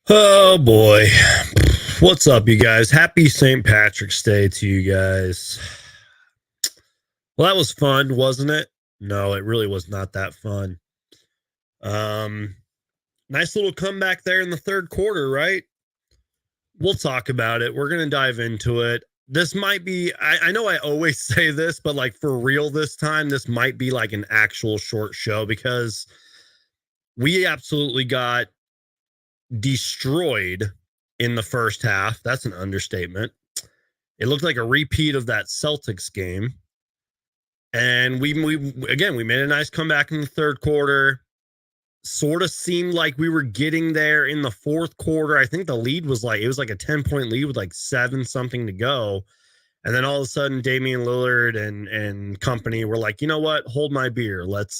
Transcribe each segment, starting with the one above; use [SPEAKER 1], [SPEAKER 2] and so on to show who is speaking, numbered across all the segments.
[SPEAKER 1] Oh boy. What's up, you guys? Happy St. Patrick's Day to you guys. Well, that was fun, wasn't it? No, it really was not that fun. Um, nice little comeback there in the third quarter, right? We'll talk about it. We're gonna dive into it. This might be, I know I always say this, but like for real this time, this might be like an actual short show because we absolutely got destroyed in the first half. That's an understatement. It looked like a repeat of that Celtics game. And we again, we made a nice comeback in the third quarter. Sort of seemed like we were getting there in the fourth quarter. I think the lead was like, it was like a 10-point lead with like 7 something to go. And then all of a sudden Damian Lillard and company were like, "You know what? Hold my beer. Let's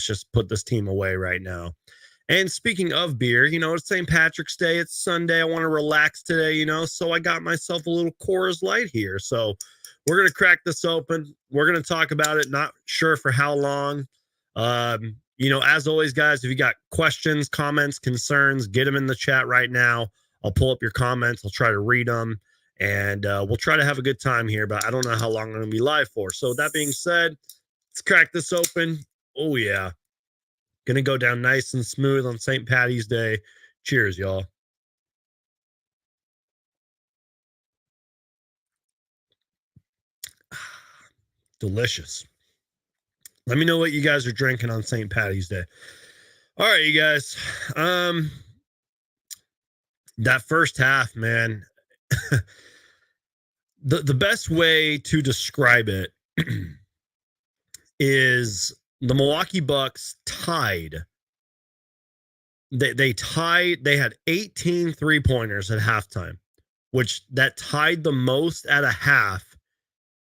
[SPEAKER 1] just put this team away right now." And speaking of beer, it's St. Patrick's Day. It's Sunday. I want to relax today, so I got myself a little Coors Light here. So we're going to crack this open. We're going to talk about it. Not sure for how long. As always, guys, if you got questions, comments, concerns, get them in the chat right now. I'll pull up your comments. I'll try to read them. And we'll try to have a good time here, but I don't know how long I'm going to be live for. So that being said, let's crack this open. Oh, yeah. Gonna go down nice and smooth on St. Patty's Day. Cheers, y'all. Delicious. Let me know what you guys are drinking on St. Patty's Day. All right, you guys. That first half, man. the best way to describe it is the Milwaukee Bucks tied. They tied. They had 18 3-pointers at halftime, which that tied the most at a half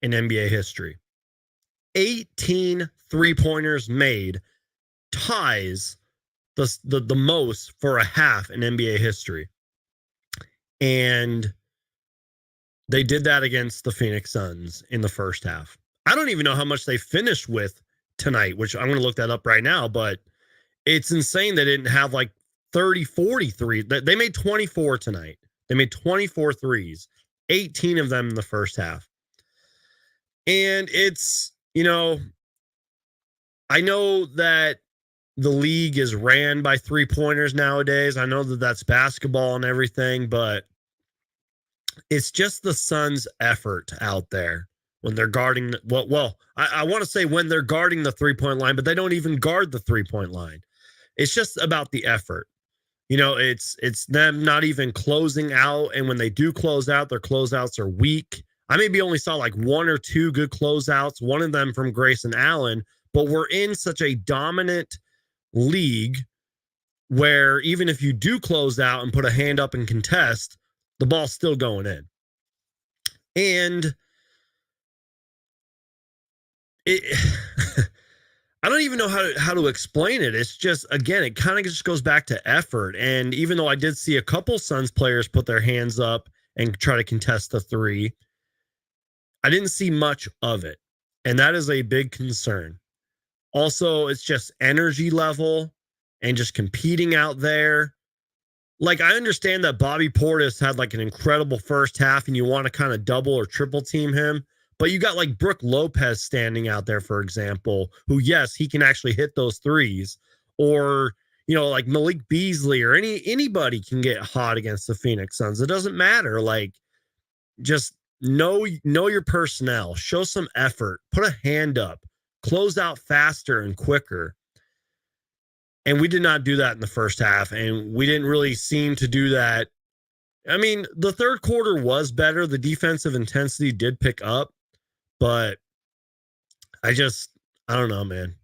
[SPEAKER 1] in NBA history. 18 3-pointers made ties the most for a half in NBA history. And they did that against the Phoenix Suns in the first half. I don't even know how much they finished with tonight, which I'm going to look that up right now, but it's insane they didn't have like 30, 43. They made 24 tonight. They made 24 threes, 18 of them in the first half. And it's, I know that the league is ran by 3-pointers nowadays. I know that that's basketball and everything, but it's just the Suns' effort out there when they're guarding. I want to say when they're guarding the 3-point line, but they don't even guard the 3-point line. It's just about the effort. It's them not even closing out. And when they do close out, their closeouts are weak. I maybe only saw like 1 or 2 good closeouts, one of them from Grayson Allen, but we're in such a dominant league where even if you do close out and put a hand up and contest, the ball's still going in. And I don't even know how to explain it. It's just, again, it kind of just goes back to effort. And even though I did see a couple Suns players put their hands up and try to contest the 3, I didn't see much of it. And that is a big concern. Also, it's just energy level and just competing out there. Like, I understand that Bobby Portis had like an incredible first half and you want to kind of double or triple team him. But you got like Brook Lopez standing out there, for example, who, yes, he can actually hit those threes. Or, like Malik Beasley or anybody can get hot against the Phoenix Suns. It doesn't matter. Like, just know your personnel, show some effort, put a hand up, close out faster and quicker. And we did not do that in the first half. And we didn't really seem to do that. I mean, the third quarter was better. The defensive intensity did pick up. But I don't know, man.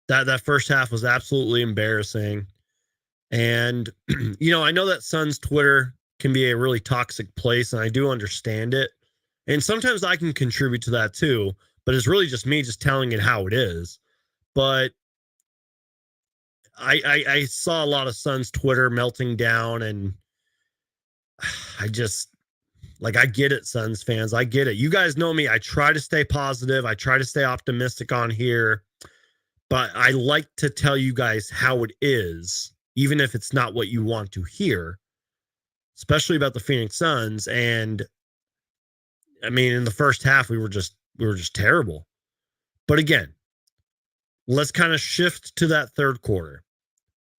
[SPEAKER 1] That first half was absolutely embarrassing. And, I know that Suns Twitter can be a really toxic place, and I do understand it. And sometimes I can contribute to that too, but it's really just me just telling it how it is. But I saw a lot of Suns Twitter melting down, and I just, like, I get it, Suns fans. I get it. You guys know me. I try to stay positive. I try to stay optimistic on here. But I like to tell you guys how it is, even if it's not what you want to hear. especially about the Phoenix Suns. And I mean, in the first half, we were just terrible. But again, let's kind of shift to that third quarter.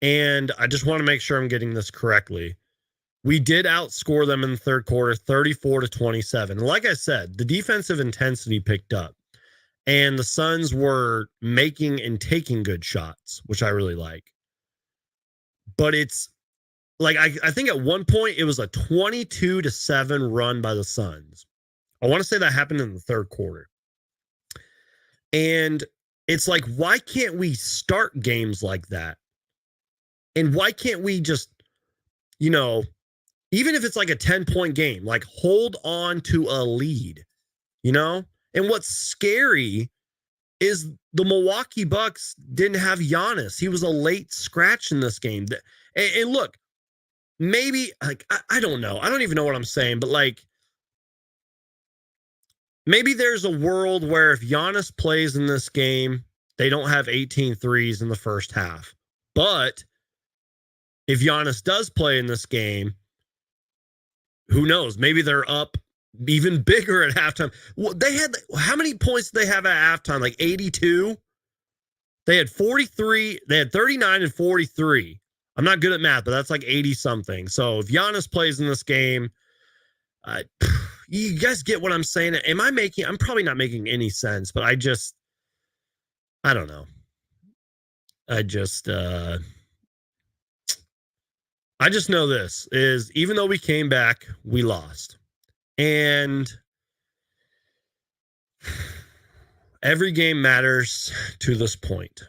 [SPEAKER 1] And I just want to make sure I'm getting this correctly. We did outscore them in the third quarter, 34-27. Like I said, the defensive intensity picked up, and the Suns were making and taking good shots, which I really like. But it's like, I think at one point it was a 22-7 run by the Suns. I want to say that happened in the third quarter. And it's like, why can't we start games like that? And why can't we just, you know, even if it's like a 10-point game, like hold on to a lead, you know? And what's scary is the Milwaukee Bucks didn't have Giannis. He was a late scratch in this game. And look, maybe, like, I don't know. I don't even know what I'm saying, but like, maybe there's a world where if Giannis plays in this game, they don't have 18 threes in the first half. But if Giannis does play in this game, who knows? Maybe they're up even bigger at halftime. Well, they had, how many points did they have at halftime? Like 82? They had 43. They had 39 and 43. I'm not good at math, but that's like 80 something. So if Giannis plays in this game, you guys get what I'm saying? I'm probably not making any sense, but I don't know. I just know this is, even though we came back, we lost. And every game matters to this point.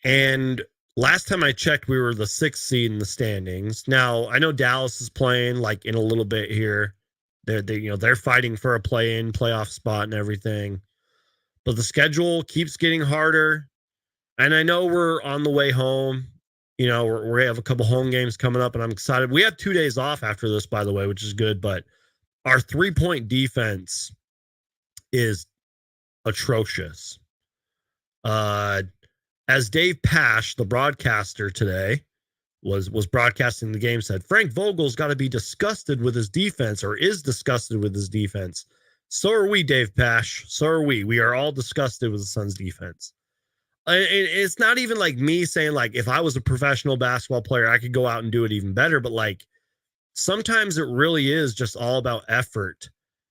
[SPEAKER 1] And last time I checked, we were the 6th seed in the standings. Now, I know Dallas is playing like in a little bit here. They're fighting for a play-in, playoff spot and everything. But the schedule keeps getting harder. And I know we're on the way home. We have a couple home games coming up, and I'm excited. We have 2 days off after this, by the way, which is good. But our 3-point defense is atrocious. As Dave Pash, the broadcaster today, was broadcasting the game, said Frank Vogel's got to be disgusted with his defense, or is disgusted with his defense. So are we, Dave Pash. So are we. We are all disgusted with the Suns' defense. It's not even like me saying, like, if I was a professional basketball player, I could go out and do it even better. But like, sometimes it really is just all about effort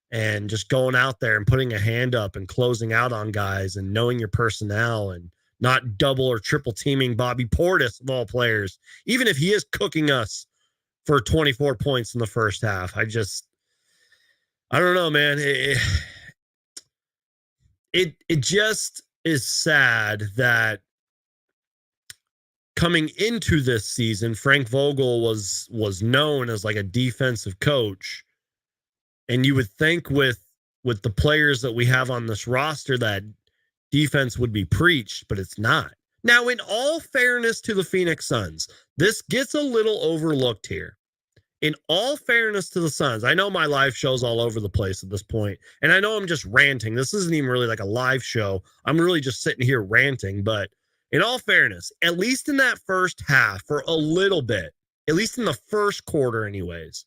[SPEAKER 1] and just going out there and putting a hand up and closing out on guys and knowing your personnel and not double or triple teaming Bobby Portis of all players, even if he is cooking us for 24 points in the first half. I don't know, man. It just is sad that coming into this season, Frank Vogel was known as like a defensive coach. And you would think with the players that we have on this roster that defense would be preached, but it's not. Now, in all fairness to the Phoenix Suns, this gets a little overlooked here. In all fairness to the Suns, I know my live show's all over the place at this point, and I know I'm just ranting. This isn't even really like a live show. I'm really just sitting here ranting, but in all fairness, at least in that first half, for a little bit, at least in the first quarter anyways,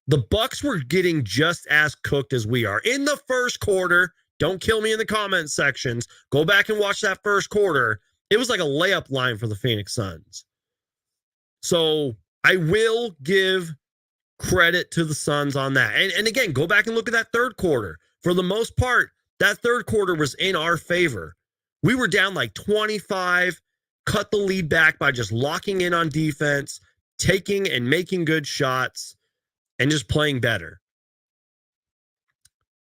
[SPEAKER 1] the Bucks were getting just as cooked as we are. In the first quarter, don't kill me in the comment sections, go back and watch that first quarter. It was like a layup line for the Phoenix Suns. So I will give credit to the Suns on that. And again, go back and look at that third quarter. For the most part, that third quarter was in our favor. We were down like 25, cut the lead back by just locking in on defense, taking and making good shots, and just playing better.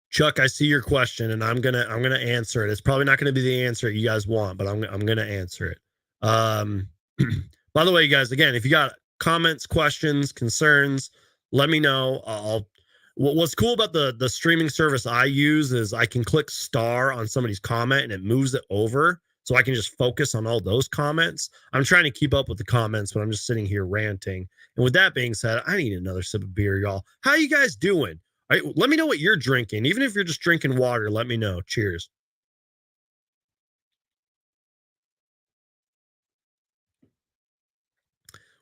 [SPEAKER 1] Chuck, I see your question, and I'm gonna answer it. It's probably not gonna be the answer you guys want, but I'm gonna answer it. By the way, you guys, again, if you got comments, questions, concerns, let me know. What's cool about the streaming service I use is I can click star on somebody's comment and it moves it over, so I can just focus on all those comments. I'm trying to keep up with the comments, but I'm just sitting here ranting. And with that being said, I need another sip of beer, y'all. How you guys doing? All right, let me know what you're drinking. Even if you're just drinking water, let me know. Cheers.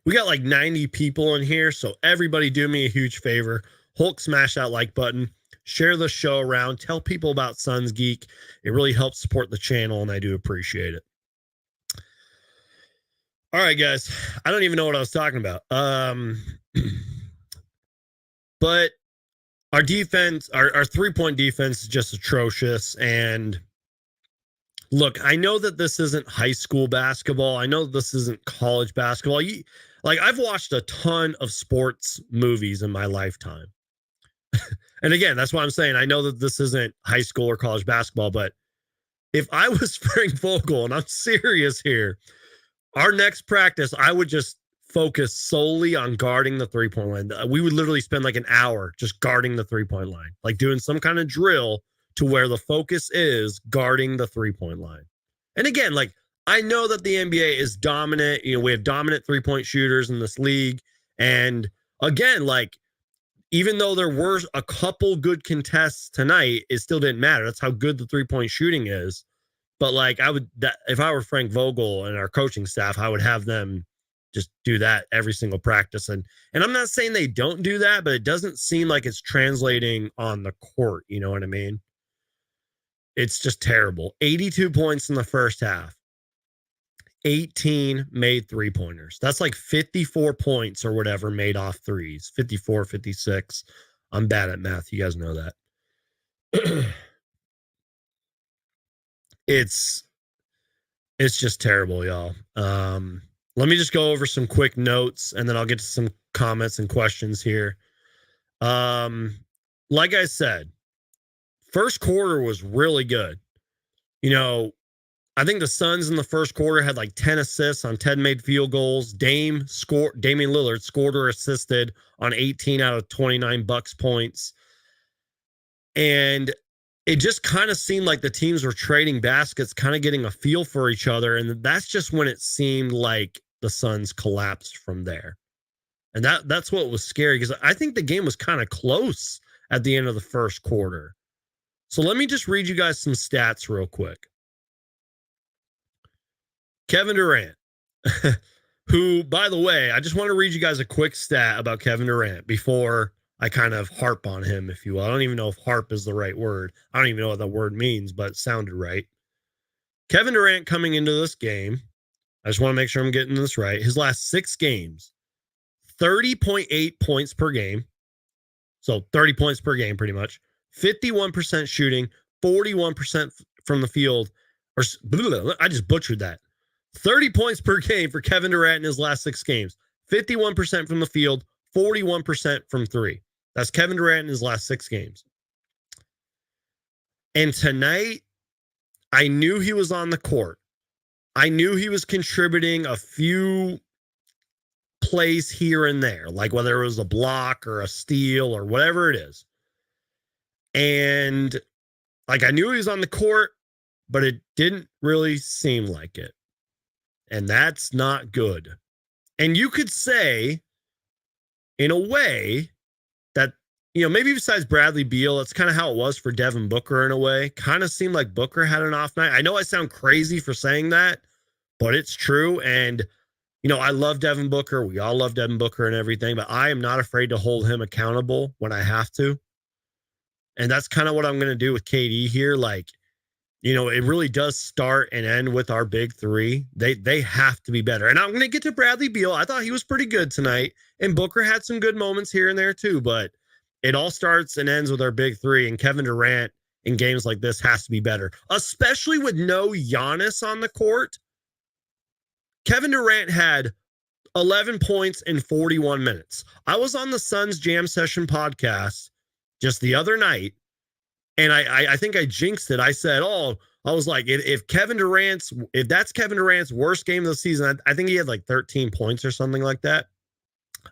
[SPEAKER 1] We got like 90 people in here, so everybody do me a huge favor. Hulk, smash that like button. Share the show around. Tell people about Suns Geek. It really helps support the channel, and I do appreciate it. All right, guys. I don't even know what I was talking about. But our defense, our three-point defense is just atrocious. And look, I know that this isn't high school basketball. I know this isn't college basketball. Like, I've watched a ton of sports movies in my lifetime. And again, that's why I'm saying I know that this isn't high school or college basketball, but if I was Frank Vogel, and I'm serious here, our next practice, I would just focus solely on guarding the three-point line. We would literally spend like an hour just guarding the three-point line, like doing some kind of drill to where the focus is guarding the three-point line. And again, like, I know that the NBA is dominant. You know, we have dominant three-point shooters in this league. And again, like, even though there were a couple good contests tonight, it still didn't matter. That's how good the three-point shooting is. But like, if I were Frank Vogel and our coaching staff, I would have them just do that every single practice. And I'm not saying they don't do that, but it doesn't seem like it's translating on the court. You know what I mean? It's just terrible. 82 points in the first half. 18 made three-pointers. That's like 54 points or whatever made off threes. 54, 56. I'm bad at math. You guys know that. It's just terrible, y'all. Let me just go over some quick notes, and then I'll get to some comments and questions here. Like I said, first quarter was really good. You know, I think the Suns in the first quarter had like 10 assists on 10 made field goals. Damian Lillard scored or assisted on 18 out of 29 Bucks points. And it just kind of seemed like the teams were trading baskets, kind of getting a feel for each other. And that's just when it seemed like the Suns collapsed from there. And that's what was scary, because I think the game was kind of close at the end of the first quarter. So let me just read you guys some stats real quick. Kevin Durant, who, by the way, I just want to read you guys a quick stat about Kevin Durant before I kind of harp on him, if you will. I don't even know if harp is the right word. I don't even know what that word means, but it sounded right. Kevin Durant coming into this game, I just want to make sure I'm getting this right. His last 6 games, 30.8 points per game. So 30 points per game, pretty much. 51% shooting, 41% from the field. I just butchered that. 30 points per game for Kevin Durant in his last 6 games. 51% from the field, 41% from 3. That's Kevin Durant in his last 6 games. And tonight, I knew he was on the court. I knew he was contributing a few plays here and there, like whether it was a block or a steal or whatever it is. And like, I knew he was on the court, but it didn't really seem like it. And that's not good. And you could say, in a way, that, you know, maybe besides Bradley Beal, that's kind of how it was for Devin Booker in a way. Kind of seemed like Booker had an off night. I know I sound crazy for saying that, but it's true. And, you know, I love Devin Booker. We all love Devin Booker and everything, but I am not afraid to hold him accountable when I have to. And that's kind of what I'm going to do with KD here. Like, you know, it really does start and end with our big three. They have to be better. And I'm going to get to Bradley Beal. I thought he was pretty good tonight. And Booker had some good moments here and there too. But it all starts and ends with our big three. And Kevin Durant in games like this has to be better, especially with no Giannis on the court. Kevin Durant had 11 points in 41 minutes. I was on the Suns Jam Session podcast just the other night, and I think I jinxed it. I said, I was like, if that's Kevin Durant's worst game of the season, I think he had like 13 points or something like that.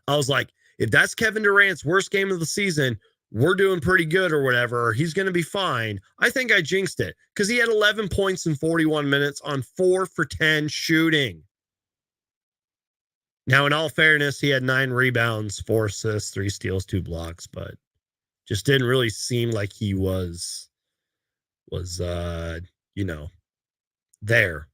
[SPEAKER 1] I was like, if that's Kevin Durant's worst game of the season, we're doing pretty good or whatever, or he's going to be fine. I think I jinxed it, because he had 11 points in 41 minutes on 4 for 10 shooting. Now, in all fairness, he had 9 rebounds, 4 assists, 3 steals, 2 blocks, but just didn't really seem like he was you know, there.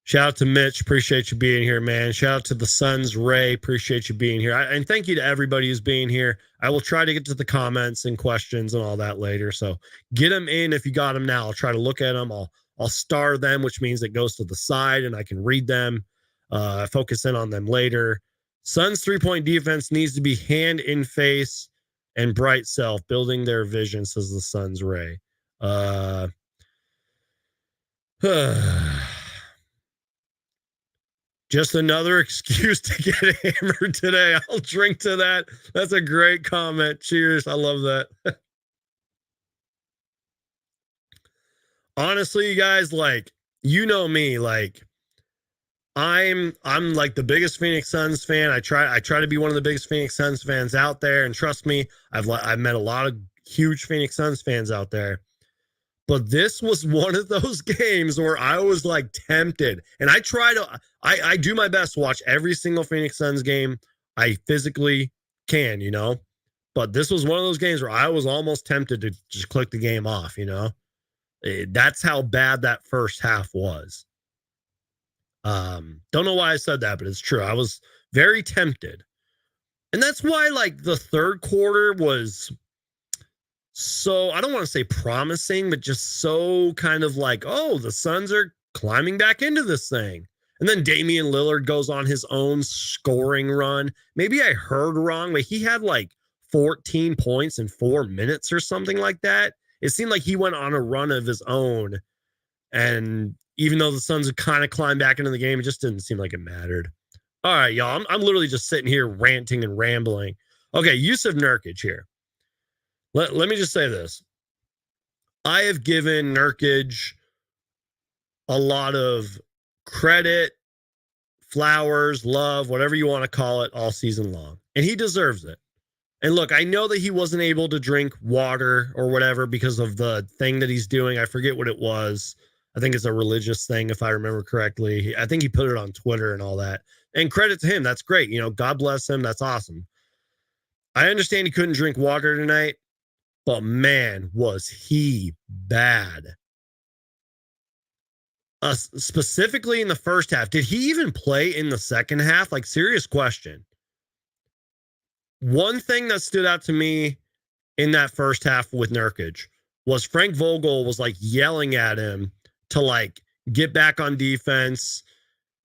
[SPEAKER 1] Shout out to Mitch. Appreciate you being here, man. Shout out to the Suns, Ray. Appreciate you being here. And thank you to everybody who's being here. I will try to get to the comments and questions and all that later. So get them in if you got them now. I'll try to look at them. I'll star them, which means it goes to the side and I can read them, focus in on them later. Suns 3-point defense needs to be hand in face and bright self, building their vision, says the Suns, Ray. Just another excuse to get hammered today. I'll drink to that. That's a great comment. Cheers. I love that. Honestly, you guys, like, you know me, like, I'm like the biggest Phoenix Suns fan. I try to be one of the biggest Phoenix Suns fans out there, and trust me, I've met a lot of huge Phoenix Suns fans out there. But this was one of those games where I was like tempted. And I do my best to watch every single Phoenix Suns game I physically can, you know. But this was one of those games where I was almost tempted to just click the game off, you know. That's how bad that first half was. Don't know why I said that, but it's true. I was very tempted. And that's why, like, the third quarter was so, I don't want to say promising, but just so kind of like, oh, the Suns are climbing back into this thing. And then Damian Lillard goes on his own scoring run. Maybe I heard wrong, but he had like 14 points in 4 minutes or something like that. It seemed like he went on a run of his own. And even though the Suns had kind of climbed back into the game, it just didn't seem like it mattered. All right, y'all. I'm literally just sitting here ranting and rambling. Okay, Yusuf Nurkic here. Let me just say this. I have given Nurkic a lot of credit, flowers, love, whatever you want to call it, all season long. And he deserves it. And look, I know that he wasn't able to drink water or whatever because of the thing that he's doing. I forget what it was. I think it's a religious thing, if I remember correctly. I think he put it on Twitter and all that. And credit to him. That's great. You know, God bless him. That's awesome. I understand he couldn't drink water tonight. But man, was he bad. Specifically in the first half. Did he even play in the second half? Like, serious question. One thing that stood out to me in that first half with Nurkic was Frank Vogel was like yelling at him to like get back on defense,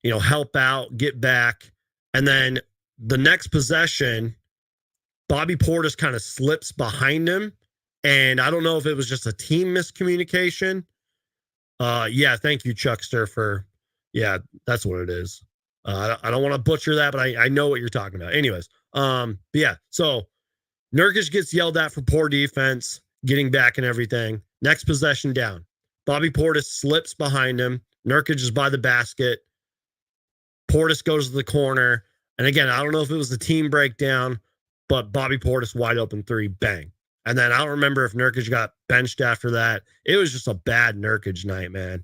[SPEAKER 1] you know, help out, get back. And then the next possession, Bobby Portis kind of slips behind him. And I don't know if it was just a team miscommunication. Yeah, thank you, Chuckster, for, yeah, that's what it is. I don't want to butcher that, but I know what you're talking about. Anyways, but yeah, so Nurkic gets yelled at for poor defense, getting back and everything. Next possession down. Bobby Portis slips behind him. Nurkic is by the basket. Portis goes to the corner. And again, I don't know if it was the team breakdown, but Bobby Portis wide open three, bang. And then I don't remember if Nurkic got benched after that. It was just a bad Nurkic night, man.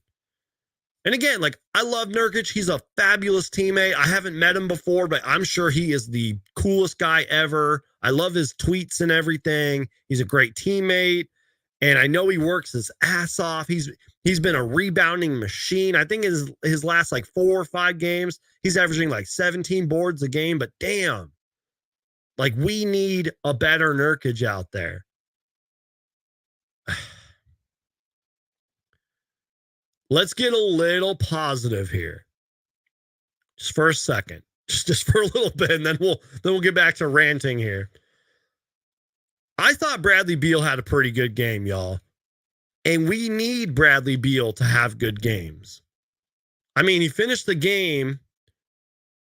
[SPEAKER 1] And again, like, I love Nurkic. He's a fabulous teammate. I haven't met him before, but I'm sure he is the coolest guy ever. I love his tweets and everything. He's a great teammate. And I know he works his ass off. He's been a rebounding machine. I think his last like 4 or 5 games, he's averaging like 17 boards a game. But damn, like, we need a better Nurkic out there. Let's get a little positive here. Just for a second. Just for a little bit, and then we'll get back to ranting here. I thought Bradley Beal had a pretty good game, y'all. And we need Bradley Beal to have good games. I mean, he finished the game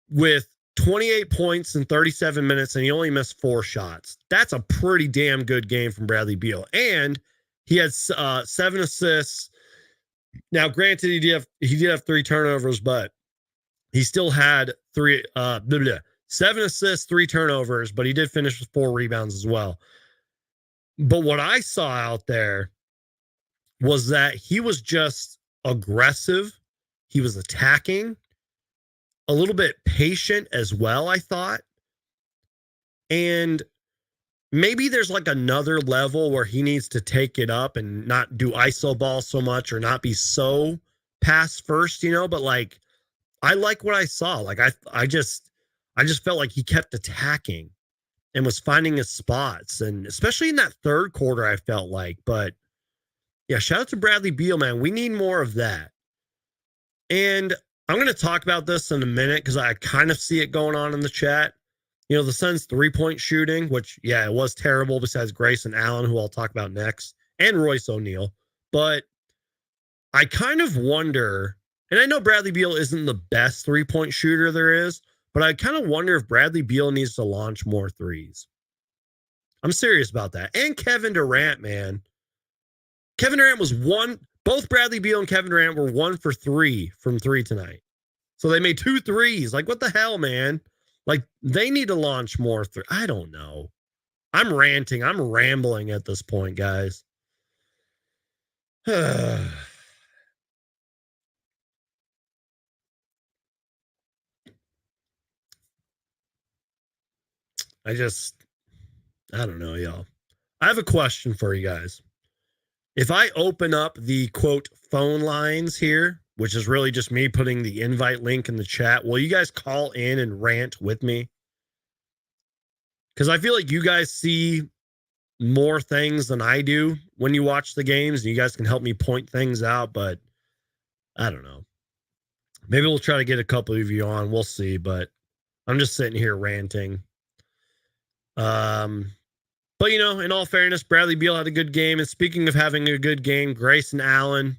[SPEAKER 1] with 28 points in 37 minutes, and he only missed 4 shots. That's a pretty damn good game from Bradley Beal. And he had 7 assists. Now, granted, he did have 3 turnovers, but he still had 7 assists, 3 turnovers, but he did finish with 4 rebounds as well. But what I saw out there was that he was just aggressive. He was attacking, a little bit patient as well, I thought. And maybe there's like another level where he needs to take it up and not do iso ball so much or not be so pass first, you know, but like I like what I saw. Like I just felt like he kept attacking and was finding his spots, and especially in that third quarter, I felt like. But yeah, shout out to Bradley Beal, man. We need more of that. And I'm going to talk about this in a minute because I kind of see it going on in the chat. You know, the Suns 3-point shooting, which, yeah, it was terrible besides Grayson Allen, who I'll talk about next, and Royce O'Neal. But I kind of wonder, and I know Bradley Beal isn't the best 3-point shooter there is, but I kind of wonder if Bradley Beal needs to launch more threes. I'm serious about that. And Kevin Durant, man. Kevin Durant was both Bradley Beal and Kevin Durant were 1 for 3 from 3 tonight. So they made 2 threes. Like, what the hell, man? Like, they need to launch more. I don't know. I'm ranting. I'm rambling at this point, guys. I don't know, y'all. I have a question for you guys. If I open up the quote phone lines here, which is really just me putting the invite link in the chat, will you guys call in and rant with me? Because I feel like you guys see more things than I do when you watch the games, and you guys can help me point things out, but I don't know. Maybe we'll try to get a couple of you on. We'll see, but I'm just sitting here ranting. But, you know, in all fairness, Bradley Beal had a good game. And speaking of having a good game, Grayson Allen,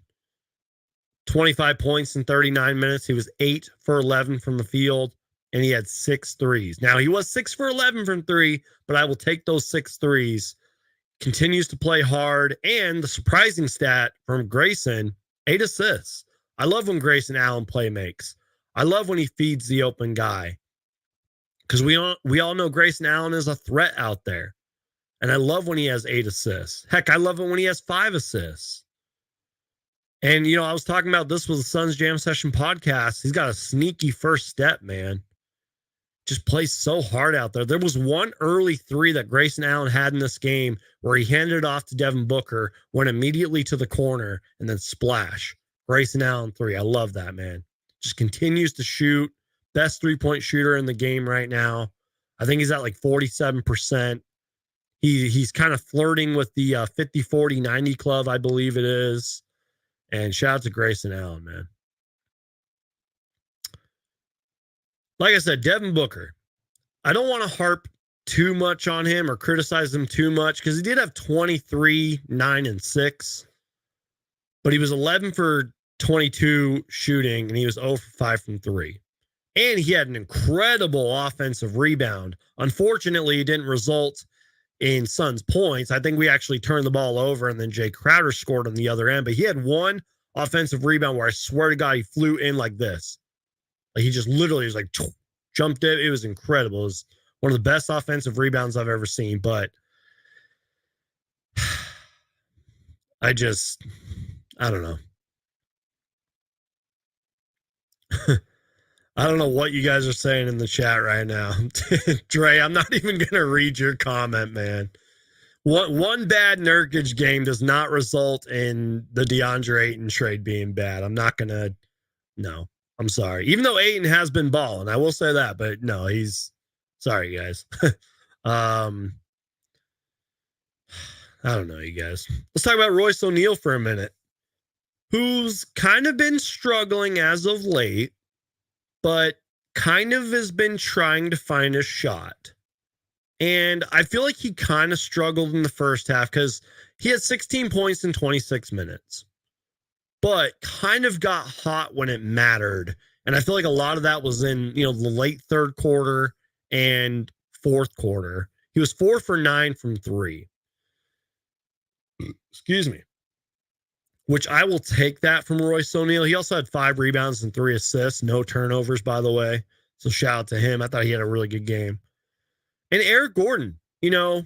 [SPEAKER 1] 25 points in 39 minutes. He was 8 for 11 from the field, and he had 6 threes. Now, he was 6 for 11 from 3, but I will take those 6 threes. Continues to play hard. And the surprising stat from Grayson, 8 assists. I love when Grayson Allen play makes. I love when he feeds the open guy. Because we all know Grayson Allen is a threat out there. And I love when he has 8 assists. Heck, I love it when he has 5 assists. And, you know, I was talking about this with the Suns Jam Session podcast. He's got a sneaky first step, man. Just plays so hard out there. There was one early 3 that Grayson Allen had in this game where he handed it off to Devin Booker, went immediately to the corner, and then splash. Grayson Allen 3. I love that, man. Just continues to shoot. Best 3-point shooter in the game right now. I think he's at like 47%. He's kind of flirting with the 50, 40, 90 club, I believe it is. And shout out to Grayson Allen, man. Like I said, Devin Booker. I don't want to harp too much on him or criticize him too much because he did have 23, 9, and 6. But he was 11 for 22 shooting, and he was 0 for 5 from 3. And he had an incredible offensive rebound. Unfortunately, it didn't result in Suns points. I think we actually turned the ball over, and then Jay Crowder scored on the other end. But he had one offensive rebound where I swear to God, he flew in like this. Like he just literally was like jumped it. It was incredible. It was one of the best offensive rebounds I've ever seen. But I don't know. I don't know what you guys are saying in the chat right now. Dre, I'm not even going to read your comment, man. One bad Nurkic game does not result in the DeAndre Ayton trade being bad. I'm not going to. No, I'm sorry. Even though Ayton has been balling, I will say that. But no, he's sorry, guys. I don't know, you guys. Let's talk about Royce O'Neal for a minute, who's kind of been struggling as of late, but kind of has been trying to find a shot. And I feel like he kind of struggled in the first half because he had 16 points in 26 minutes, but kind of got hot when it mattered. And I feel like a lot of that was in, you know, the late third quarter and fourth quarter. He was 4 for 9 from 3. Excuse me. Which I will take that from Royce O'Neal. He also had 5 rebounds and 3 assists. No turnovers, by the way. So shout out to him. I thought he had a really good game. And Eric Gordon, you know,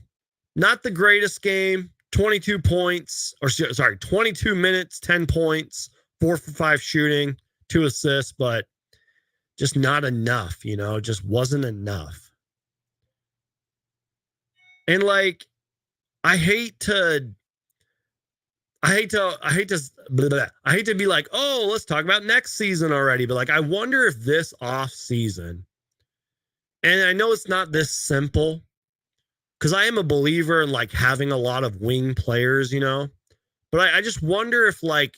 [SPEAKER 1] not the greatest game. 22 points, or sorry, 22 minutes, 10 points, 4 for 5 shooting, 2 assists, but just not enough, you know, just wasn't enough. And like, I hate to I hate to be like, oh, let's talk about next season already. But like, I wonder if this off season, and I know it's not this simple, because I am a believer in like having a lot of wing players, you know. But I just wonder if like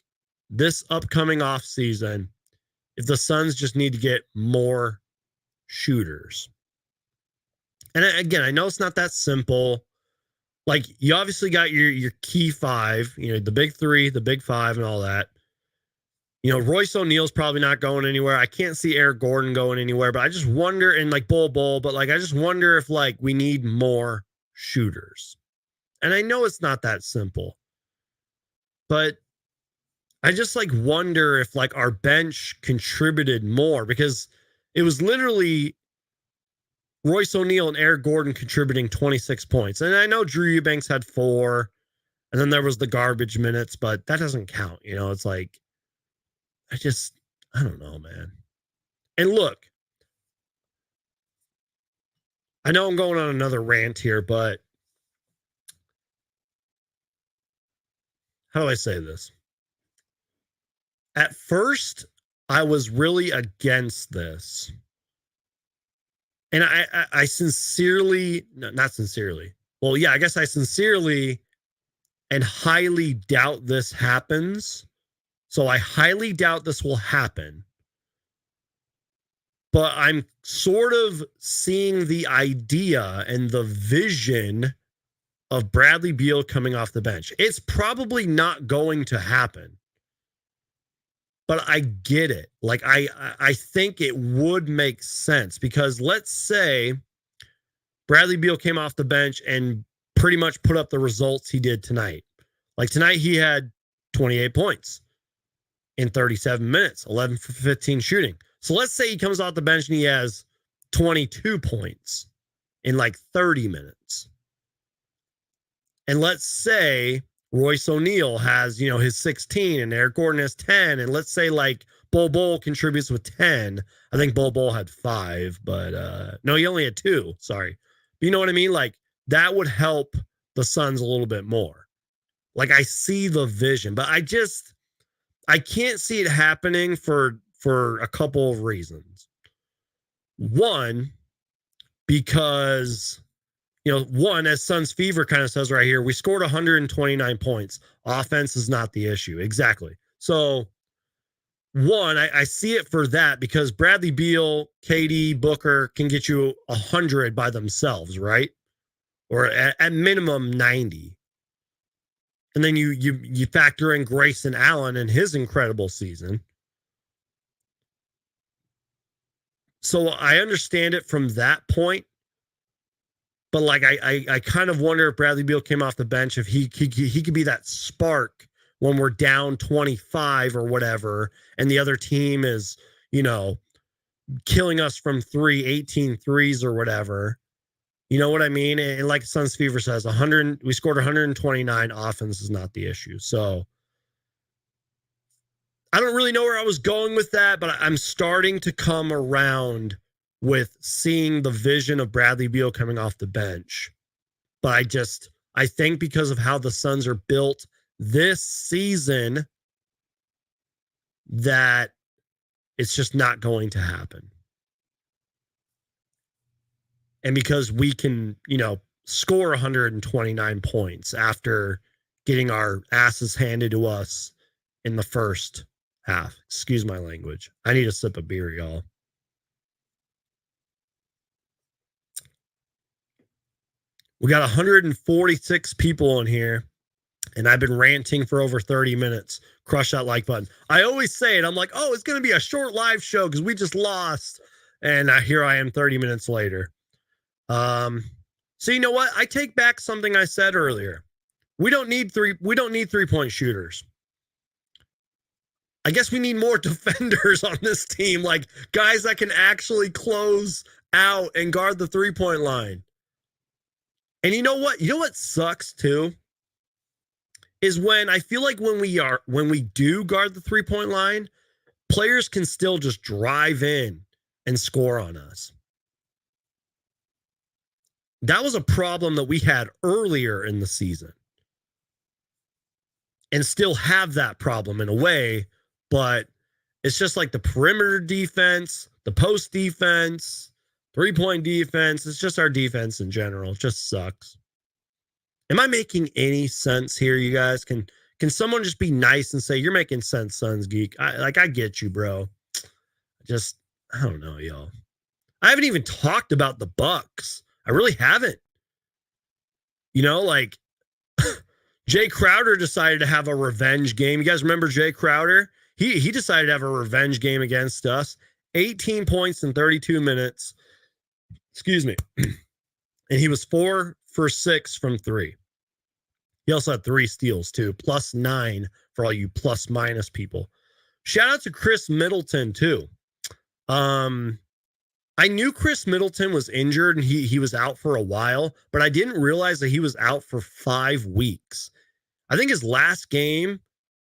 [SPEAKER 1] this upcoming off season, if the Suns just need to get more shooters. And again, I know it's not that simple. Like you obviously got your key five, you know, the big three, the big five, and all that. You know, Royce O'Neal's probably not going anywhere. I can't see Eric Gordon going anywhere, but I just wonder, and like Bull, but like I just wonder if like we need more shooters. And I know it's not that simple, but I just like wonder if like our bench contributed more, because it was literally Royce O'Neal and Eric Gordon contributing 26 points. And I know Drew Eubanks had 4, and then there was the garbage minutes, but that doesn't count. You know, it's like, I don't know, man. And look, I know I'm going on another rant here, but how do I say this? At first, I was really against this. And I sincerely, no, not sincerely. Well, yeah, I guess I sincerely and highly doubt this happens. So I highly doubt this will happen. But I'm sort of seeing the idea and the vision of Bradley Beal coming off the bench. It's probably not going to happen. But I get it. Like I think it would make sense, because let's say Bradley Beal came off the bench and pretty much put up the results he did tonight. Like tonight he had 28 points in 37 minutes, 11 for 15 shooting. So let's say he comes off the bench and he has 22 points in like 30 minutes. And let's say Royce O'Neal has, you know, his 16 and Eric Gordon has 10. And let's say like Bull contributes with 10. I think Bull had 5, but no, he only had 2. Sorry. But you know what I mean? Like that would help the Suns a little bit more. Like I see the vision, but I can't see it happening for a couple of reasons. One, because, you know, one, as Suns Fever kind of says right here, we scored 129 points. Offense is not the issue. Exactly. So, one, I see it for that, because Bradley Beal, KD, Booker can get you 100 by themselves, right? Or at minimum 90. And then you factor in Grayson Allen and his incredible season. So I understand it from that point, but like I kind of wonder if Bradley Beal came off the bench, if he could be that spark when we're down 25 or whatever, and the other team is, you know, killing us from 18 threes or whatever. You know what I mean? And like Suns Fever says, 100, we scored 129. Offense is not the issue. So I don't really know where I was going with that, but I'm starting to come around with seeing the vision of Bradley Beal coming off the bench. But I think because of how the Suns are built this season, that it's just not going to happen. And because we can, you know, score 129 points after getting our asses handed to us in the first half. Excuse my language. I need a sip of beer, y'all. We got 146 people in here, and I've been ranting for over 30 minutes. Crush that like button. I always say it. I'm like, oh, it's going to be a short live show because we just lost. And here I am 30 minutes later. So you know what? I take back something I said earlier. We don't need 3-point shooters. I guess we need more defenders on this team, like guys that can actually close out and guard the 3-point line. And you know what? You know what sucks too? Is when I feel like when we do guard the 3-point line, players can still just drive in and score on us. That was a problem that we had earlier in the season. and still have that problem in a way, but it's just like the perimeter defense, the post defense, 3-point defense. It's just our defense in general. It just sucks. Am I making any sense here, you guys? Can someone just be nice and say, you're making sense, Suns Geek? I get you, bro. Just, I don't know, y'all. I haven't even talked about the Bucks. I really haven't. You know, like Jay Crowder decided to have a revenge game. You guys remember Jay Crowder? He decided to have a revenge game against us. 18 points in 32 minutes. Excuse me. And he was 4 for 6 from 3. He also had 3 steals too, +9 for all you plus minus people. Shout out to Chris Middleton too. I knew Chris Middleton was injured and he was out for a while, but I didn't realize that he was out for 5 weeks. I think his last game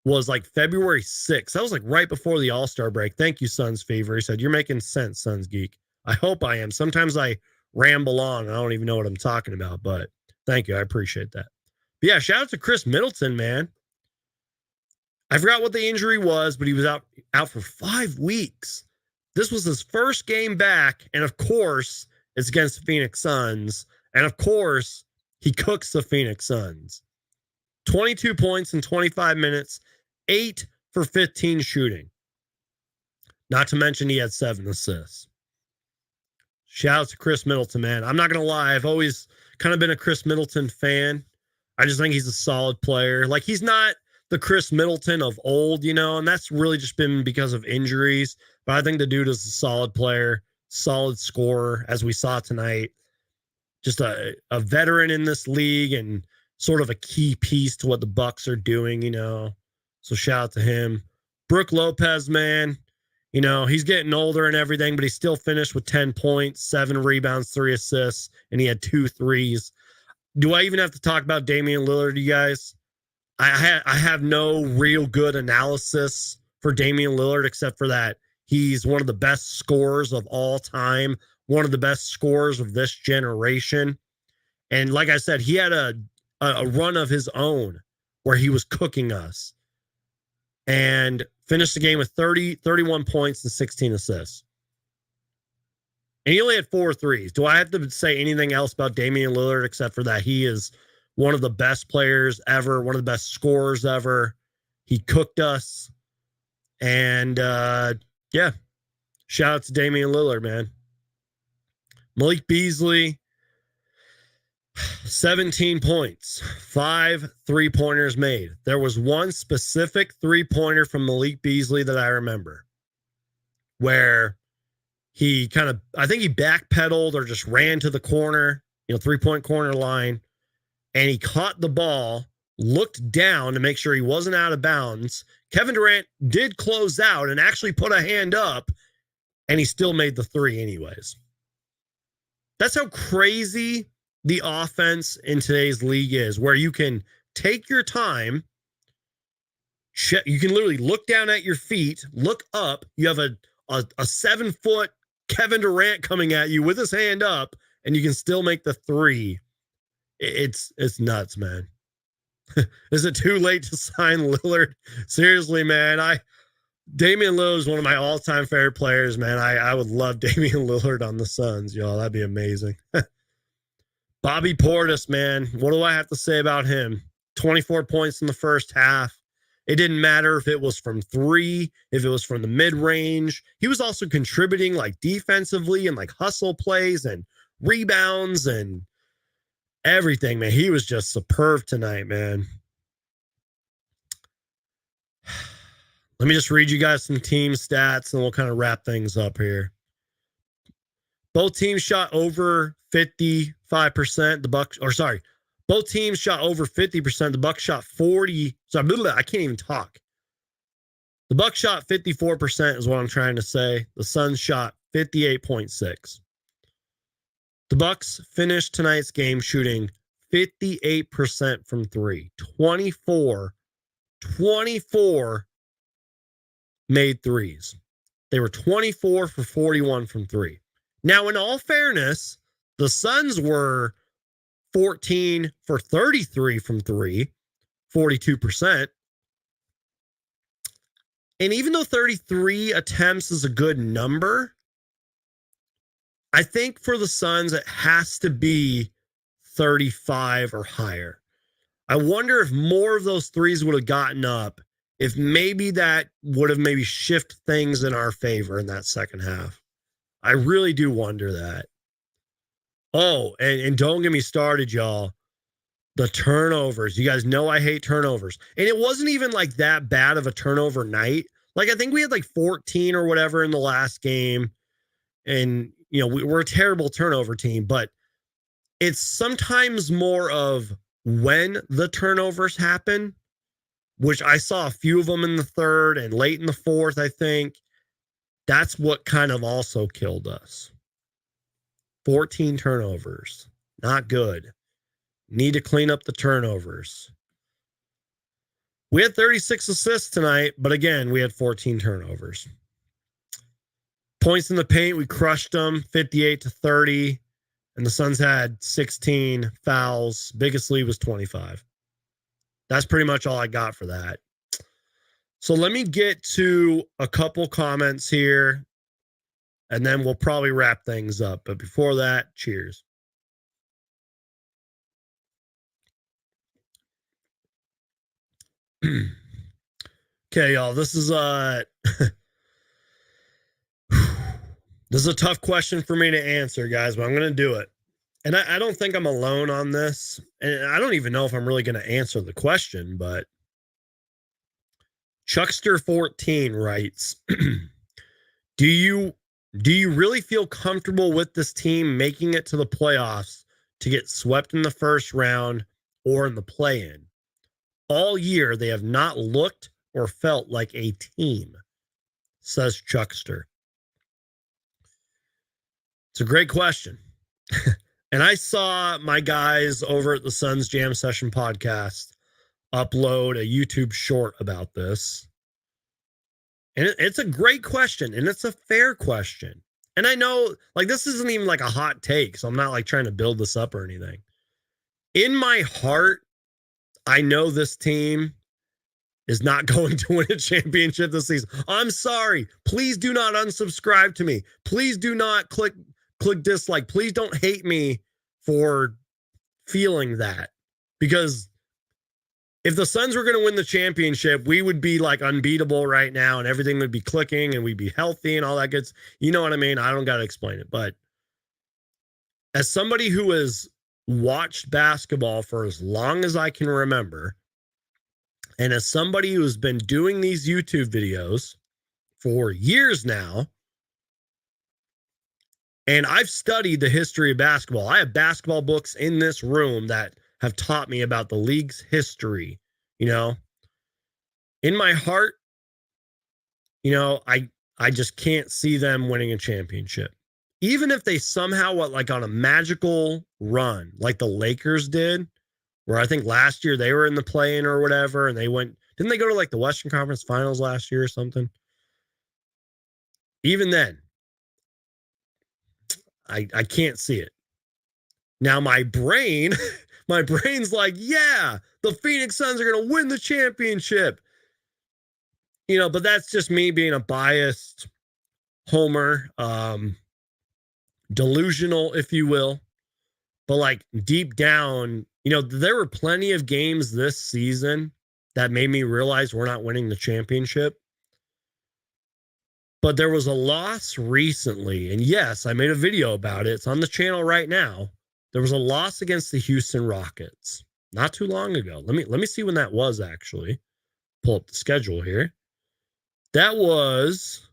[SPEAKER 1] was like February 6th. That was like right before the All-Star break. Thank you, Suns Fever. He said, you're making sense, Suns Geek. I hope I am. Sometimes I ramble on. I don't even know what I'm talking about, but thank you. I appreciate that. But yeah, shout out to Chris Middleton, man. I forgot what the injury was, but he was out for 5 weeks. This was his first game back, and of course, it's against the Phoenix Suns. And of course, he cooks the Phoenix Suns. 22 points in 25 minutes, 8 for 15 shooting. Not to mention he had 7 assists. Shout out to Chris Middleton, man. I'm not going to lie. I've always kind of been a Chris Middleton fan. I just think he's a solid player. Like, he's not the Chris Middleton of old, you know, and that's really just been because of injuries. But I think the dude is a solid player, solid scorer, as we saw tonight. Just a veteran in this league and sort of a key piece to what the Bucks are doing, you know. So shout out to him. Brook Lopez, man, you know, he's getting older and everything, but he still finished with 10 points, 7 rebounds, 3 assists, and he had 2 threes. Do I even have to talk about Damian Lillard, you guys? I have no real good analysis for Damian Lillard except for that he's one of the best scorers of all time, one of the best scorers of this generation. And like I said, he had a run of his own where he was cooking us and finished the game with 31 points and 16 assists. And he only had 4 threes. Do I have to say anything else about Damian Lillard except for that he is one of the best players ever, one of the best scorers ever? He cooked us. And yeah, shout out to Damian Lillard, man. Malik Beasley, 17 points, 5 3-pointers made. There was one specific 3-pointer from Malik Beasley that I remember where he kind of, I think he backpedaled or just ran to the corner, 3-point corner line, and he caught the ball, looked down to make sure he wasn't out of bounds. Kevin Durant did close out and actually put a hand up, and he still made the 3 anyways. That's how crazy the offense in today's league is, where you can take your time. You can literally look down at your feet, look up. You have a 7-foot Kevin Durant coming at you with his hand up, and you can still make the 3. It's nuts, man. Is it too late to sign Lillard? Seriously, man. Damian Lillard is one of my all-time favorite players, man. I would love Damian Lillard on the Suns, y'all. That'd be amazing. Bobby Portis, man. What do I have to say about him? 24 points in the first half. It didn't matter if it was from 3, if it was from the mid-range. He was also contributing like defensively and like hustle plays and rebounds and everything, man. He was just superb tonight, man. Let me just read you guys some team stats and we'll kind of wrap things up here. Both teams shot over 55%. The Bucks, or sorry, both teams shot over 50%. The Bucks shot 40. Sorry, I can't even talk. The Bucks shot 54% is what I'm trying to say. The Suns shot 58.6. The Bucks finished tonight's game shooting 58% from 3. 24 made 3s. They were 24 for 41 from 3. Now, in all fairness, the Suns were 14 for 33 from 3, 42%. And even though 33 attempts is a good number, I think for the Suns, it has to be 35 or higher. I wonder if more of those threes would have gotten up, if maybe that would have maybe shifted things in our favor in that second half. I really do wonder that. Oh, and don't get me started, y'all. The turnovers. You guys know I hate turnovers. And it wasn't even like that bad of a turnover night. Like, I think we had like 14 or whatever in the last game. And, you know, we're a terrible turnover team, but it's sometimes more of when the turnovers happen, which I saw a few of them in the third and late in the fourth, I think. That's what kind of also killed us. 14 turnovers. Not good. Need to clean up the turnovers. We had 36 assists tonight, but again, we had 14 turnovers. Points in the paint, we crushed them 58-30, and the Suns had 16 fouls. Biggest lead was 25. That's pretty much all I got for that. So let me get to a couple comments here, and then we'll probably wrap things up. But before that, cheers. Okay, y'all, this is this is a tough question for me to answer, guys, but I'm going to do it. And I don't think I'm alone on this. And I don't even know if I'm really going to answer the question, but Chuckster14 writes, do you really feel comfortable with this team making it to the playoffs to get swept in the first round or in the play-in? All year, they have not looked or felt like a team, says Chuckster. It's a great question. And I saw my guys over at the Suns Jam Session podcast upload a YouTube short about this. And it's a great question, and it's a fair question. And I know, like, this isn't even like a hot take, so I'm not like trying to build this up or anything. In my heart, I know this team is not going to win a championship this season. I'm sorry. Please do not unsubscribe to me. Please do not click dislike. Please don't hate me for feeling that. Because if the Suns were going to win the championship, we would be like unbeatable right now and everything would be clicking and we'd be healthy and all that good. You know what I mean? I don't got to explain it. But as somebody who has watched basketball for as long as I can remember, and as somebody who has been doing these YouTube videos for years now, and I've studied the history of basketball. I have basketball books in this room that have taught me about the league's history. You know, in my heart, you know, I just can't see them winning a championship. Even if they somehow like on a magical run like the Lakers did, where I think last year they were in the play-in or whatever, and they went, didn't they go to like the Western Conference Finals last year or something? Even then, I can't see it. Now my brain's like, yeah, the Phoenix Suns are going to win the championship. You know, but that's just me being a biased homer, delusional, if you will. But like deep down, you know, there were plenty of games this season that made me realize we're not winning the championship. But there was a loss recently, and yes, I made a video about it. It's on the channel right now. There was a loss against the Houston Rockets not too long ago. Let me see when that was actually. Pull up the schedule here. That was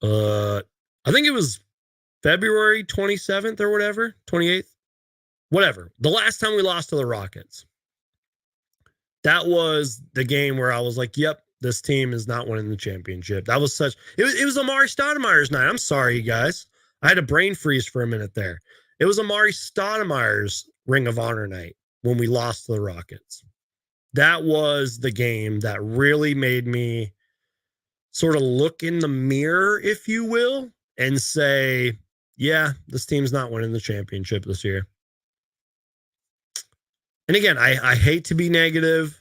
[SPEAKER 1] I think it was February 27th or whatever, 28th. Whatever. The last time we lost to the Rockets. That was the game where I was like, yep, this team is not winning the championship. That was such, it was Amari Stoudemire's night. I'm sorry, you guys. I had a brain freeze for a minute there. It was Amari Stoudemire's Ring of Honor night when we lost to the Rockets. That was the game that really made me sort of look in the mirror, if you will, and say, yeah, this team's not winning the championship this year. And again, I hate to be negative.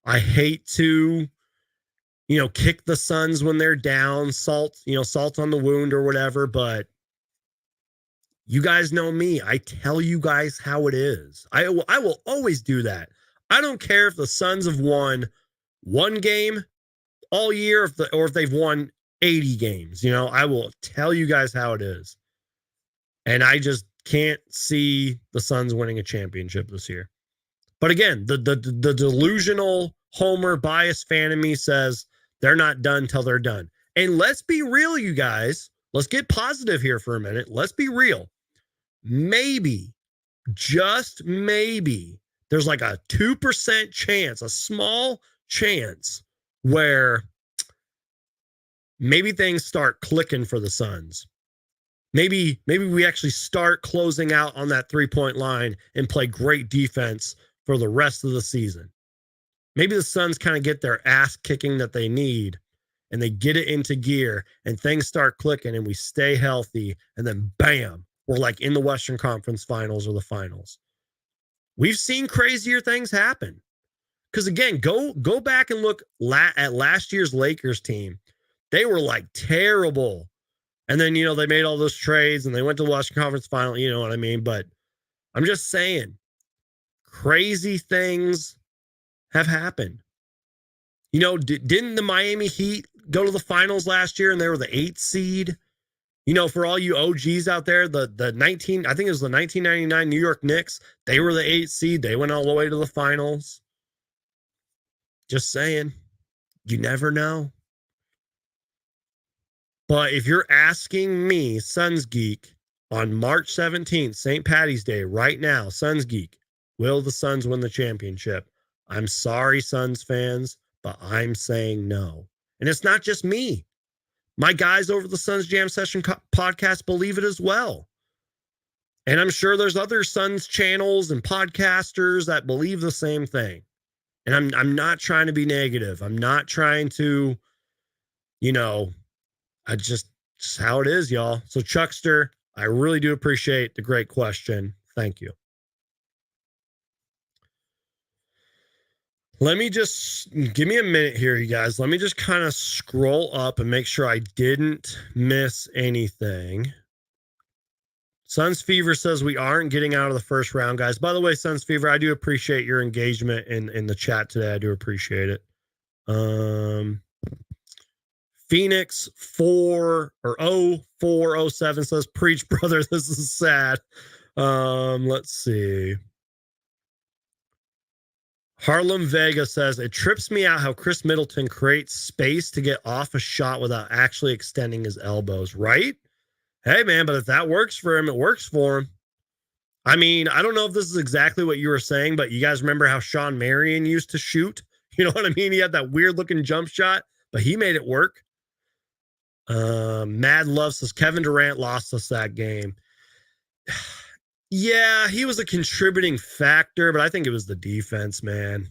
[SPEAKER 1] I hate to, kick the Suns when they're down, salt on the wound or whatever. But you guys know me. I tell you guys how it is. I will always do that. I don't care if the Suns have won one game all year or if they've won 80 games. I will tell you guys how it is. And I just can't see the Suns winning a championship this year. But again, the delusional homer bias fan in me says they're not done till they're done. And let's be real, you guys. Let's get positive here for a minute. Let's be real. Maybe, just maybe, there's like a 2% chance, a small chance, where maybe things start clicking for the Suns. Maybe we actually start closing out on that 3-point line and play great defense for the rest of the season. Maybe the Suns kind of get their ass kicking that they need and they get it into gear and things start clicking and we stay healthy and then bam, we're like in the Western Conference Finals or the finals. We've seen crazier things happen. Because again, go back and look at last year's Lakers team. They were like terrible. And then, they made all those trades and they went to the Western Conference Final. You know what I mean? But I'm just saying, crazy things have happened. Didn't the Miami Heat go to the finals last year and they were the 8th seed? For all you OGs out there, I think it was the 1999 New York Knicks. They were the 8th seed. They went all the way to the finals. Just saying, you never know. But if you're asking me, Suns Geek, on March 17th, St. Patty's Day, right now, Suns Geek, will the Suns win the championship? I'm sorry, Suns fans, but I'm saying no. And it's not just me. My guys over the Suns Jam Session podcast believe it as well. And I'm sure there's other Suns channels and podcasters that believe the same thing. And I'm not trying to be negative. I'm not trying to, just how it is, y'all. So Chuckster, I really do appreciate the great question. Thank you. Let me just give me a minute here, you guys. Let me just kind of scroll up and make sure I didn't miss anything. Suns Fever says we aren't getting out of the first round, guys. By the way, Suns Fever, I do appreciate your engagement in the chat today. I do appreciate it. Phoenix 0407 says, preach, brother. This is sad. Let's see. Harlem Vega says, it trips me out how Chris Middleton creates space to get off a shot without actually extending his elbows, right? Hey, man, but if that works for him, it works for him. I mean, I don't know if this is exactly what you were saying, but you guys remember how Sean Marion used to shoot? You know what I mean? He had that weird-looking jump shot, but he made it work. Mad Love says, Kevin Durant lost us that game. Yeah, he was a contributing factor, but I think it was the defense, man.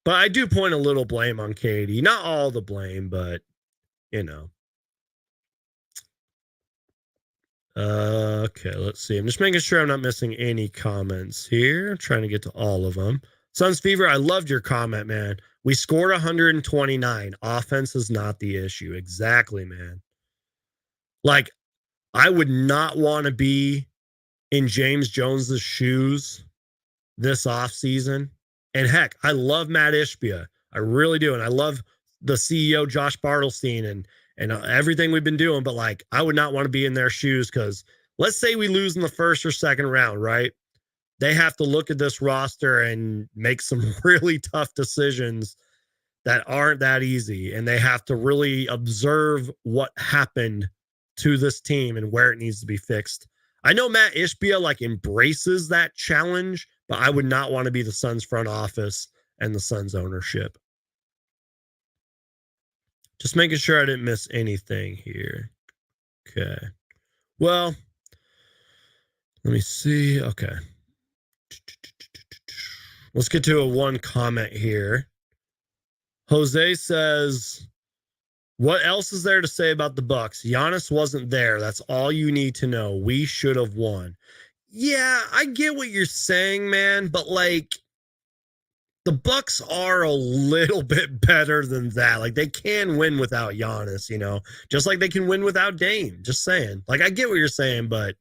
[SPEAKER 1] But I do point a little blame on KD. Not all the blame, but, Okay, let's see. I'm just making sure I'm not missing any comments here. I'm trying to get to all of them. Suns Fever, I loved your comment, man. We scored 129. Offense is not the issue. Exactly, man. Like, I would not want to be in James Jones's shoes this offseason. And heck, I love Matt Ishbia. I really do. And I love the CEO, Josh Bartelstein, and everything we've been doing. But, like, I would not want to be in their shoes because let's say we lose in the first or second round, right? They have to look at this roster and make some really tough decisions that aren't that easy. And they have to really observe what happened to this team and where it needs to be fixed. I know Matt Ishbia like embraces that challenge, but I would not want to be the Suns front office and the Suns ownership. Just making sure I didn't miss anything here. Okay. Well, let me see. Okay. Let's get to one comment here. Jose says, what else is there to say about the Bucks? Giannis wasn't there. That's all you need to know. We should have won. Yeah, I get what you're saying, man, but like the Bucks are a little bit better than that. Like, they can win without Giannis, just like they can win without Dame. Just saying. Like, I get what you're saying, but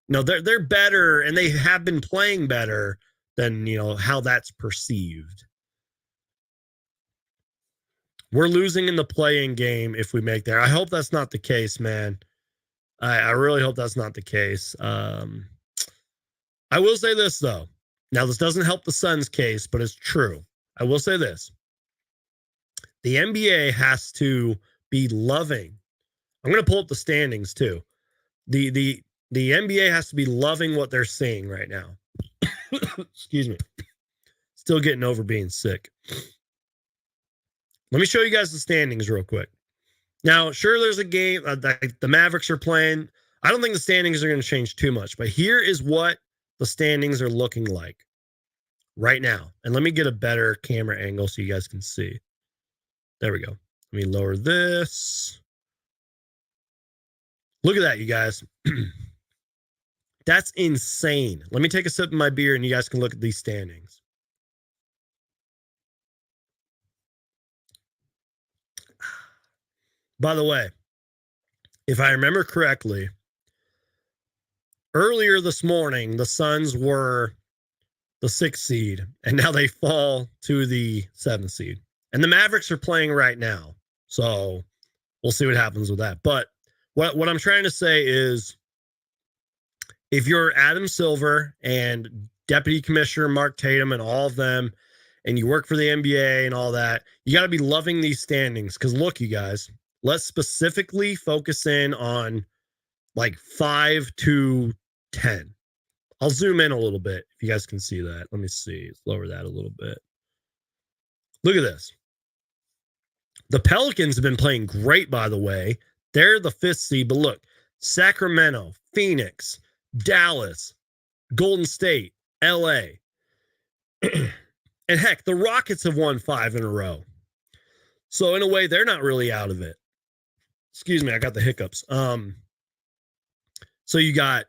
[SPEAKER 1] no, they're better, and they have been playing better than how that's perceived. We're losing in the play-in game if we make there. I hope that's not the case, man. I really hope that's not the case. I will say this, though. Now, this doesn't help the Suns' case, but it's true. I will say this. The NBA has to be loving. I'm going to pull up the standings, too. The NBA has to be loving what they're seeing right now. Excuse me. Still getting over being sick. Let me show you guys the standings real quick. Now, sure, there's a game that the Mavericks are playing. I don't think the standings are going to change too much, but here is what the standings are looking like right now. And let me get a better camera angle so you guys can see. There we go. Let me lower this. Look at that, you guys. That's insane. Let me take a sip of my beer and you guys can look at these standings. By the way, if I remember correctly, earlier this morning, the Suns were the 6th seed, and now they fall to the 7th seed. And the Mavericks are playing right now. So we'll see what happens with that. But what I'm trying to say is, if you're Adam Silver and Deputy Commissioner Mark Tatum and all of them, and you work for the NBA and all that, you got to be loving these standings. Because look, you guys, let's specifically focus in on like 5 to 10. I'll zoom in a little bit if you guys can see that. Let me see. Let's lower that a little bit. Look at this. The Pelicans have been playing great, by the way. They're the 5th seed, but look, Sacramento, Phoenix, Dallas, Golden State, LA. And heck, the Rockets have won 5 in a row. So in a way, they're not really out of it. Excuse me, I got the hiccups. So you got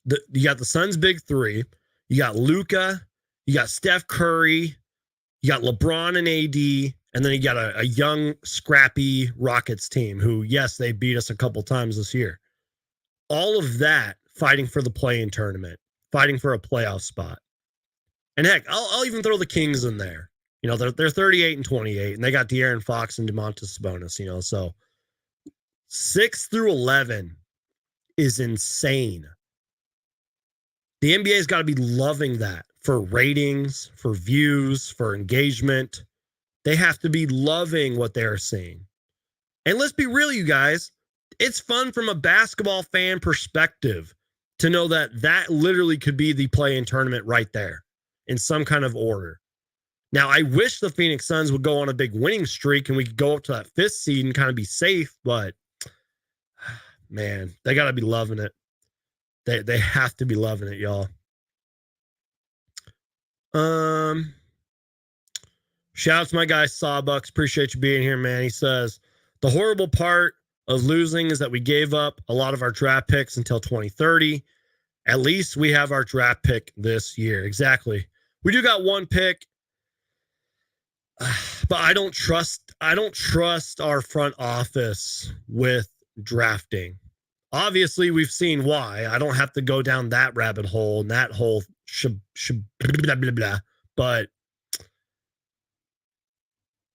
[SPEAKER 1] the Suns' big 3. You got Luka, you got Steph Curry, you got LeBron and AD, and then you got a young, scrappy Rockets team who, yes, they beat us a couple times this year. All of that fighting for the play-in tournament, fighting for a playoff spot. And heck, I'll even throw the Kings in there. They're 38 and 28, and they got De'Aaron Fox and Domantas Sabonis. So 6 through 11 is insane. The NBA's got to be loving that for ratings, for views, for engagement. They have to be loving what they're seeing. And let's be real, you guys. It's fun from a basketball fan perspective to know that literally could be the play-in tournament right there in some kind of order. Now, I wish the Phoenix Suns would go on a big winning streak and we could go up to that 5th seed and kind of be safe, but man, they got to be loving it. They have to be loving it, y'all. Shout out to my guy Sawbucks. Appreciate you being here, man. He says, the horrible part of losing is that we gave up a lot of our draft picks until 2030. At least we have our draft pick this year. Exactly. We do got 1 pick, but I don't trust our front office with drafting. Obviously, we've seen why. I don't have to go down that rabbit hole and that whole blah, blah, blah. But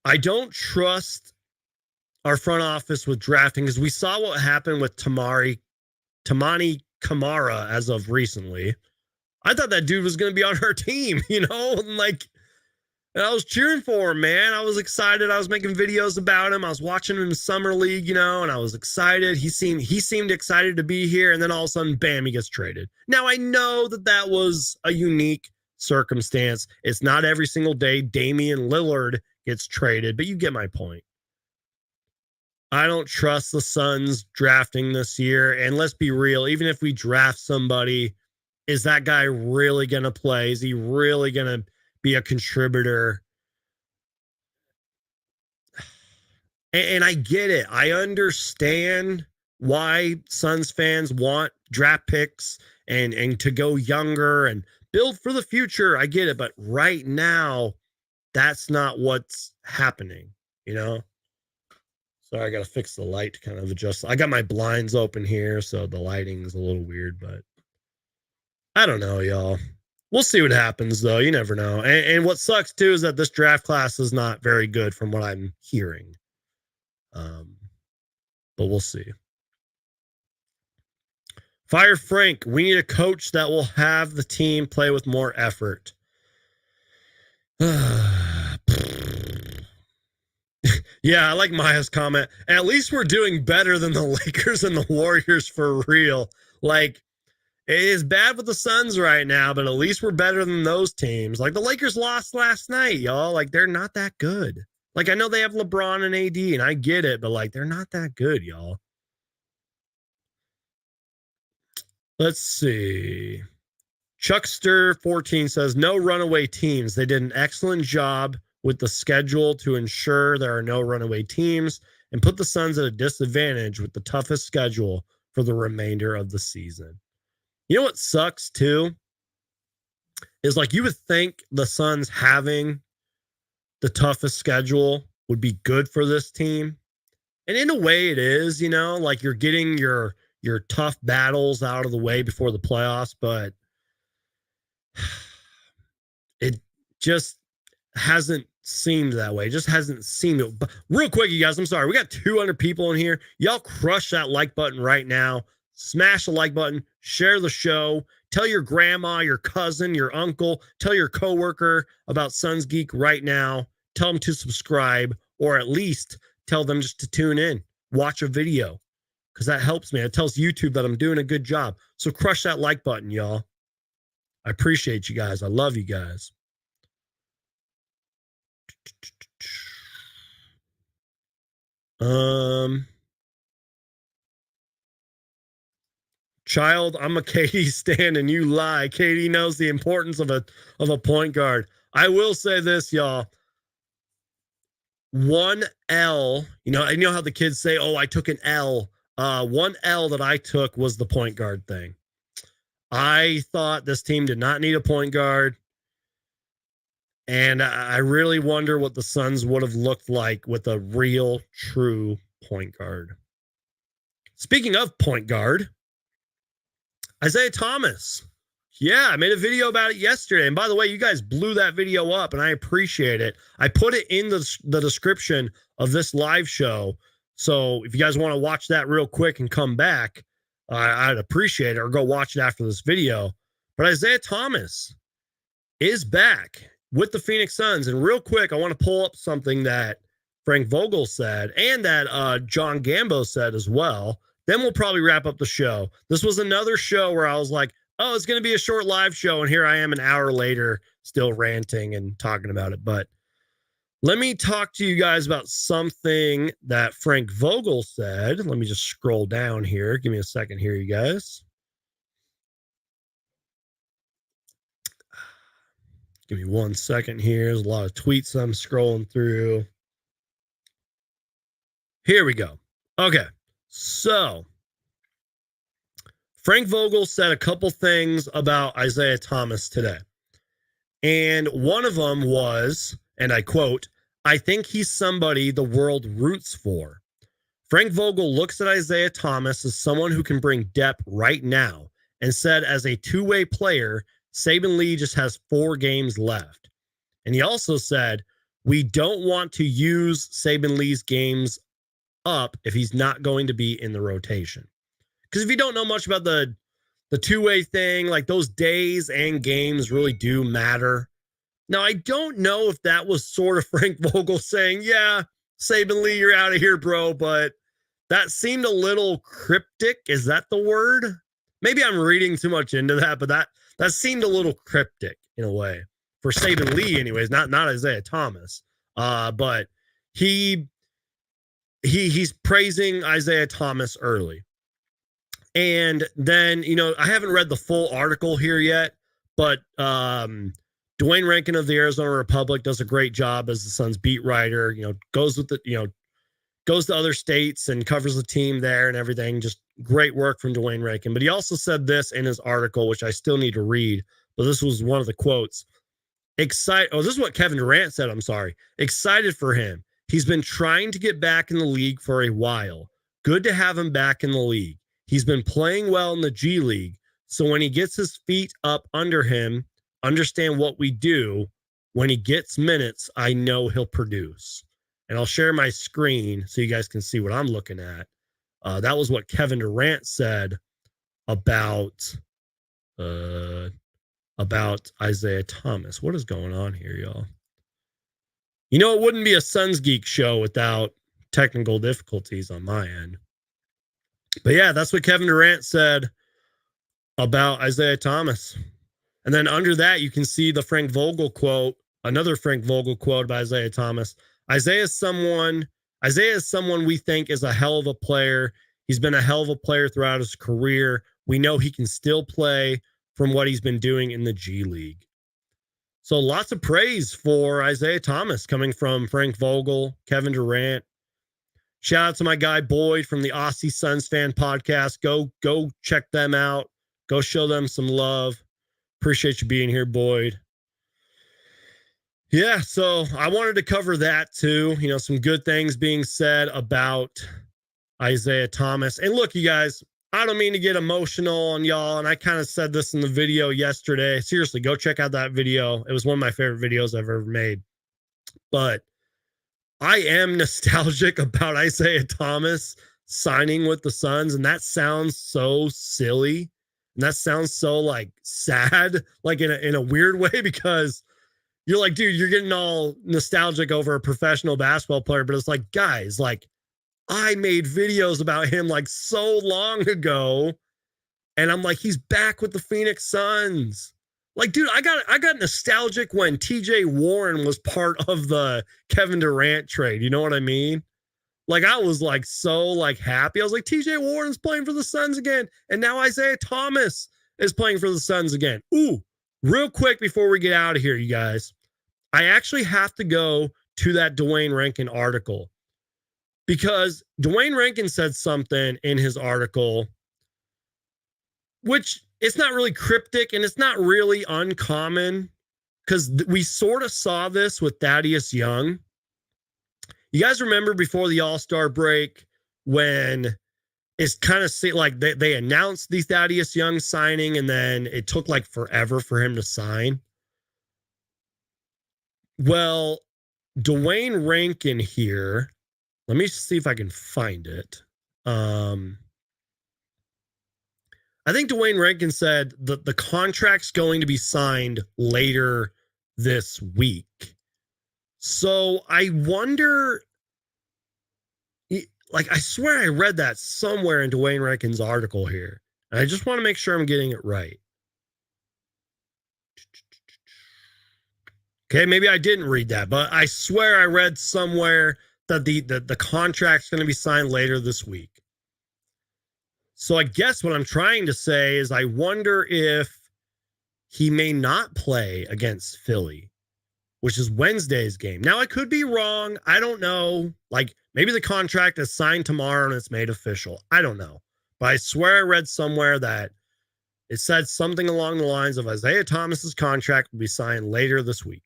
[SPEAKER 1] I don't trust our front office with drafting, because we saw what happened with Tamani Kamara as of recently. I thought that dude was going to be on our team, and I was cheering for him, man. I was excited. I was making videos about him. I was watching him in Summer League, and I was excited. He seemed excited to be here, and then all of a sudden, bam, he gets traded. Now, I know that was a unique circumstance. It's not every single day Damian Lillard gets traded, but you get my point. I don't trust the Suns drafting this year, and let's be real, even if we draft somebody, is that guy really going to play? Is he really going to be a contributor? And I get it. I understand why Suns fans want draft picks and to go younger and build for the future. I get it. But right now, that's not what's happening, you know? Sorry, I got to fix the light to kind of adjust. I got my blinds open here, so the lighting is a little weird, but I don't know, y'all. We'll see what happens, though. You never know. And what sucks, too, is that this draft class is not very good from what I'm hearing. But we'll see. Fire Frank. We need a coach that will have the team play with more effort. Yeah, I like Maya's comment. At least we're doing better than the Lakers and the Warriors for real. Like, it is bad with the Suns right now, but at least we're better than those teams. Like, the Lakers lost last night, y'all. Like, they're not that good. Like, I know they have LeBron and AD, and I get it, but, like, they're not that good, y'all. Let's see. Chuckster14 says, no runaway teams. They did an excellent job with the schedule to ensure there are no runaway teams and put the Suns at a disadvantage with the toughest schedule for the remainder of the season. You know what sucks too? Is like you would think the Suns having the toughest schedule would be good for this team. And in a way it is, you know, like you're getting your tough battles out of the way before the playoffs, but it just hasn't seemed that way. It just hasn't seemed it. But real quick, you guys, I'm sorry. We got 200 people in here. Y'all crush that like button right now. Smash the like button. Share the show. Tell your grandma, your cousin, your uncle. Tell your coworker about Sons Geek right now. Tell them to subscribe, or at least tell them just to tune in. Watch a video, because that helps me. It tells YouTube that I'm doing a good job. So crush that like button, y'all. I appreciate you guys. I love you guys. Child, I'm a KD stan and you lie. KD knows the importance of a point guard. I will say this, y'all. One L, you know how the kids say, oh, I took an L. One L that I took was the point guard thing. I thought this team did not need a point guard. And I really wonder what the Suns would have looked like with a real, true point guard. Speaking of point guard, Isaiah Thomas. Yeah, I made a video about it yesterday. And by the way, you guys blew that video up, and I appreciate it. I put it in the description of this live show. So if you guys want to watch that real quick and come back, I'd appreciate it, or go watch it after this video. But Isaiah Thomas is back with the Phoenix Suns. And real quick, I want to pull up something that Frank Vogel said and that John Gambo said as well. Then we'll probably wrap up the show. This was another show where I was like, oh, it's going to be a short live show. And here I am an hour later still ranting and talking about it. But let me talk to you guys about something that Frank Vogel said. Let me just scroll down here. Give me a second here, you guys. Give me 1 second here. There's a lot of tweets I'm scrolling through. Here we go. Okay. So Frank Vogel said a couple things about Isaiah Thomas today. And one of them was, and I quote, I think he's somebody the world roots for. Frank Vogel looks at Isaiah Thomas as someone who can bring depth right now, and said as a two-way player, Saben Lee just has 4 games left. And he also said, we don't want to use Saben Lee's games up if he's not going to be in the rotation. Because if you don't know much about the two-way thing, like those days and games really do matter. Now, I don't know if that was sort of Frank Vogel saying, yeah, Saben Lee, you're out of here, bro. But that seemed a little cryptic. Is that the word? Maybe I'm reading too much into that, but that seemed a little cryptic in a way. For Saben Lee, anyways, not Isaiah Thomas. But he's praising Isaiah Thomas early. And then, I haven't read the full article here yet, but Dwayne Rankin of the Arizona Republic does a great job as the Suns beat writer, goes to other states and covers the team there and everything. Just great work from Dwayne Rankin. But he also said this in his article, which I still need to read, but this was one of the quotes. Excited. Oh, this is what Kevin Durant said. I'm sorry. Excited for him. He's been trying to get back in the league for a while. Good to have him back in the league. He's been playing well in the G League. So when he gets his feet up under him, understand what we do. When he gets minutes, I know he'll produce. And I'll share my screen so you guys can see what I'm looking at. That was what Kevin Durant said about Isaiah Thomas. What is going on here, y'all? You know, it wouldn't be a Suns Geek show without technical difficulties on my end. But yeah, that's what Kevin Durant said about Isaiah Thomas. And then under that, you can see the Frank Vogel quote, another Frank Vogel quote by Isaiah Thomas. Isaiah is someone we think is a hell of a player. He's been a hell of a player throughout his career. We know he can still play from what he's been doing in the G League. So lots of praise for Isaiah Thomas coming from Frank Vogel, Kevin Durant. Shout out to my guy Boyd from the Aussie Suns Fan Podcast. Go check them out. Go show them some love. Appreciate you being here, Boyd. Yeah, so I wanted to cover that too. You know, some good things being said about Isaiah Thomas. And look, you guys, I don't mean to get emotional on y'all, and I kind of said this in the video yesterday. Seriously, go check out that video. It was one of my favorite videos I've ever made. But I am nostalgic about Isaiah Thomas signing with the Suns, and that sounds so silly. And that sounds so like sad, like in a weird way, because you're like, dude, you're getting all nostalgic over a professional basketball player. But it's like, guys, like, I made videos about him like so long ago. And I'm like, he's back with the Phoenix Suns. Like, dude, I got nostalgic when TJ Warren was part of the Kevin Durant trade. You know what I mean? Like, I was like so like happy. I was like, TJ Warren's playing for the Suns again. And now Isaiah Thomas is playing for the Suns again. Ooh, real quick before we get out of here, you guys, I actually have to go to that Dwayne Rankin article, because Dwayne Rankin said something in his article, which it's not really cryptic and it's not really uncommon, because we sort of saw this with Thaddeus Young. You guys remember before the All-Star break when it's kind of like they announced the Thaddeus Young signing, and then it took like forever for him to sign? Well, Dwayne Rankin here, let me see if I can find it. I think Dwayne Rankin said that the contract's going to be signed later this week. So I wonder, like, I swear I read that somewhere in Dwayne Rankin's article here. And I just want to make sure I'm getting it right. Okay, maybe I didn't read that, but I swear I read somewhere that the contract's going to be signed later this week. So I guess what I'm trying to say is I wonder if he may not play against Philly, which is Wednesday's game. Now, I could be wrong. I don't know. Like, maybe the contract is signed tomorrow and it's made official. I don't know. But I swear I read somewhere that it said something along the lines of Isaiah Thomas's contract will be signed later this week.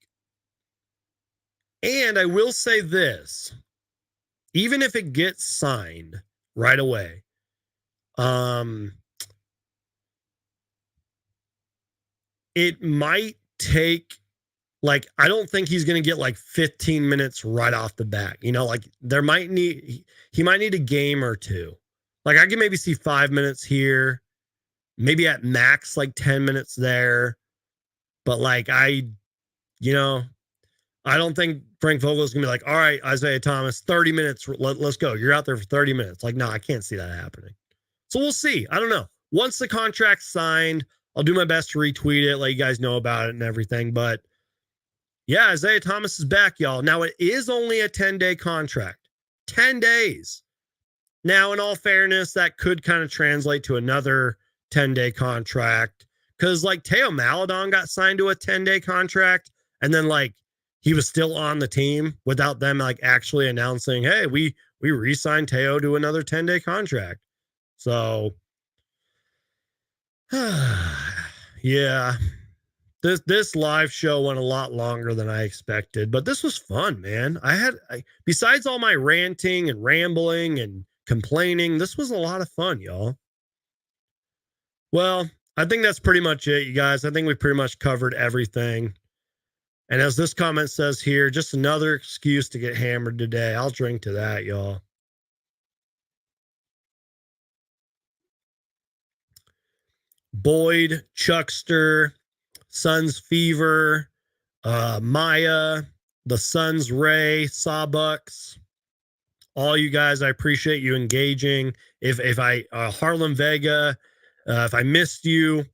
[SPEAKER 1] And I will say this, even if it gets signed right away, it might take, like, I don't think he's going to get like 15 minutes right off the bat. You know, like he might need a game or two. Like, I can maybe see 5 minutes here, maybe at max like 10 minutes there. But like, I don't think Frank Vogel is going to be like, all right, Isaiah Thomas, 30 minutes, let's go. You're out there for 30 minutes. Like, no, I can't see that happening. So we'll see. I don't know. Once the contract's signed, I'll do my best to retweet it, let you guys know about it and everything. But yeah, Isaiah Thomas is back, y'all. Now, it is only a 10-day contract. 10 days. Now, in all fairness, that could kind of translate to another 10-day contract, because like Teo Maledon got signed to a 10-day contract, and then like he was still on the team without them like actually announcing, hey, we re-signed Teo to another 10-day contract. So yeah, This live show went a lot longer than I expected, but this was fun, man. Besides all my ranting and rambling and complaining, this was a lot of fun, y'all. Well, I think that's pretty much it, you guys. I think we pretty much covered everything. And as this comment says here, just another excuse to get hammered today. I'll drink to that, y'all. Boyd, Chuckster, Suns Fever, Maya, the Suns Ray, Sawbucks, all you guys, I appreciate you engaging. If I Harlem Vega, if I missed you,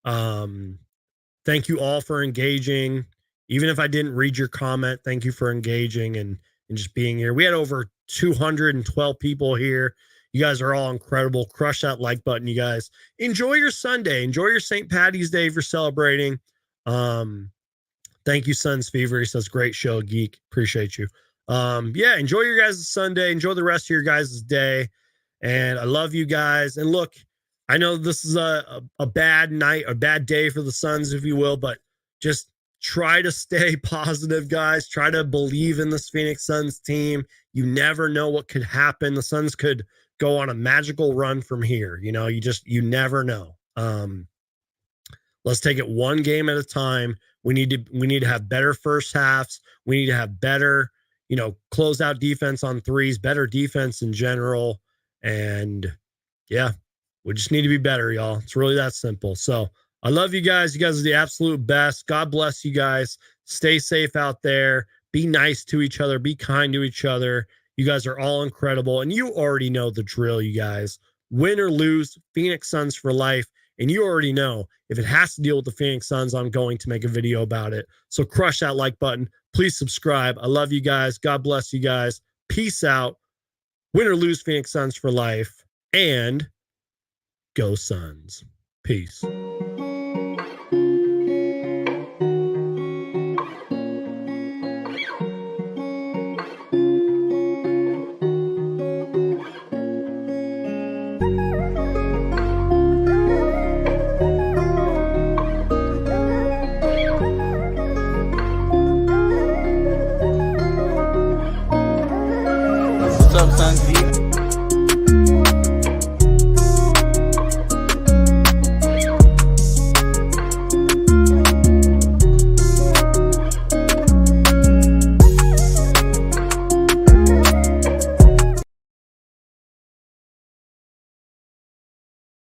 [SPEAKER 1] thank you all for engaging. Even if I didn't read your comment, thank you for engaging and just being here. We had over 212 people here. You guys are all incredible. Crush that like button, you guys. Enjoy your Sunday. Enjoy your St. Patty's Day for celebrating. Thank you, Suns Fever. He says, great show, Geek. Appreciate you. Yeah, enjoy your guys' Sunday. Enjoy the rest of your guys' day. And I love you guys. And look, I know this is a bad night, a bad day for the Suns, if you will, but just try to stay positive, guys. Try to believe in this Phoenix Suns team. You never know what could happen. The Suns could go on a magical run from here. You know, you never know. Let's take it one game at a time. We need to have better first halves. We need to have better, close out defense on threes, better defense in general. And yeah, we just need to be better, y'all. It's really that simple. So I love you guys. You guys are the absolute best. God bless you guys. Stay safe out there. Be nice to each other. Be kind to each other. You guys are all incredible. And you already know the drill, you guys. Win or lose, Phoenix Suns for life. And you already know if it has to deal with the Phoenix Suns, I'm going to make a video about it. So crush that like button. Please subscribe. I love you guys. God bless you guys. Peace out. Win or lose, Phoenix Suns for life. And go Suns. Peace.